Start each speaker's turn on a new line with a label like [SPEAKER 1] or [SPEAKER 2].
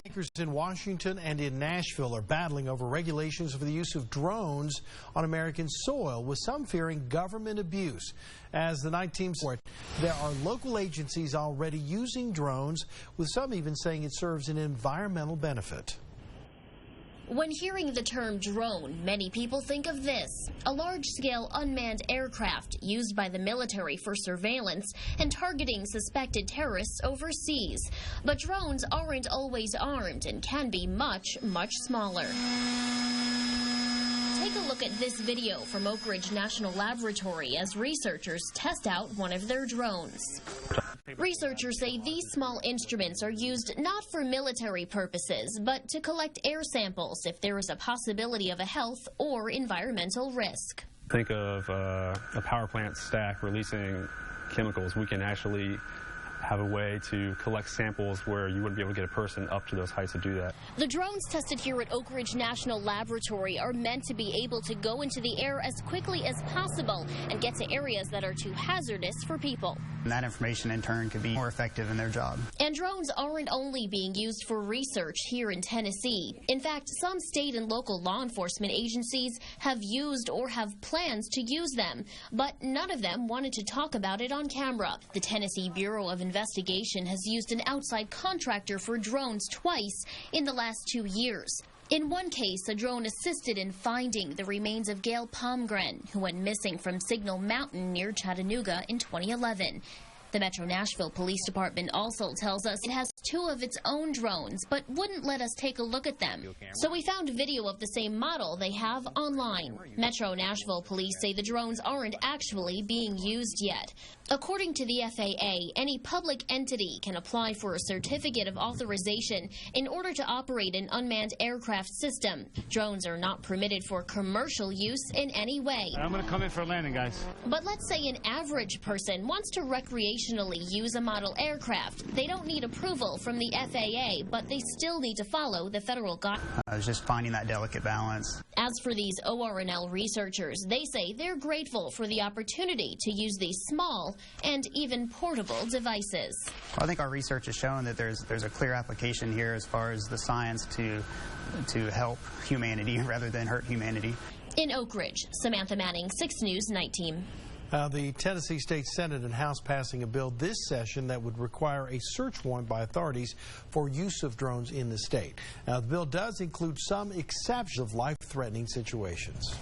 [SPEAKER 1] Lawmakers in Washington and in Nashville are battling over regulations for the use of drones on American soil, with some fearing government abuse. As the night team report, there are local agencies already using drones, with some even saying it serves an environmental benefit.
[SPEAKER 2] When hearing the term drone, many people think of this, a large-scale unmanned aircraft used by the military for surveillance and targeting suspected terrorists overseas. But drones aren't always armed and can be much, much smaller. Take a look at this video from Oak Ridge National Laboratory as researchers test out one of their drones. Researchers say these small instruments are used not for military purposes, but to collect air samples if there is a possibility of a health or environmental risk.
[SPEAKER 3] Think of a power plant stack releasing chemicals. We can actually have a way to collect samples where you wouldn't be able to get a person up to those heights to do that.
[SPEAKER 2] The drones tested here at Oak Ridge National Laboratory are meant to be able to go into the air as quickly as possible and get to areas that are too hazardous for people.
[SPEAKER 4] And that information in turn could be more effective in their job.
[SPEAKER 2] And drones aren't only being used for research here in Tennessee. In fact, some state and local law enforcement agencies have used or have plans to use them, but none of them wanted to talk about it on camera. The Tennessee Bureau of Investigation has used an outside contractor for drones twice in the last 2 years. In one case, a drone assisted in finding the remains of Gail Palmgren, who went missing from Signal Mountain near Chattanooga in 2011. The Metro Nashville Police Department also tells us it has 2 of its own drones, but wouldn't let us take a look at them. So we found video of the same model they have online. Metro Nashville Police say the drones aren't actually being used yet. According to the FAA, any public entity can apply for a certificate of authorization in order to operate an unmanned aircraft system. Drones are not permitted for commercial use in any way.
[SPEAKER 5] I'm going to come in for a landing, guys.
[SPEAKER 2] But let's say an average person wants to recreationally use a model aircraft. They don't need approval from the FAA, but they still need to follow the federal guidelines.
[SPEAKER 4] It's just finding that delicate balance.
[SPEAKER 2] As for these ORNL researchers, they say they're grateful for the opportunity to use these small and even portable devices.
[SPEAKER 4] Well, I think our research has shown that there's a clear application here as far as the science to help humanity rather than hurt humanity.
[SPEAKER 2] In Oak Ridge, Samantha Manning, 6 News Night Team.
[SPEAKER 1] The Tennessee State Senate and House passing a bill this session that would require a search warrant by authorities for use of drones in the state. Now, the bill does include some exceptions of life-threatening situations.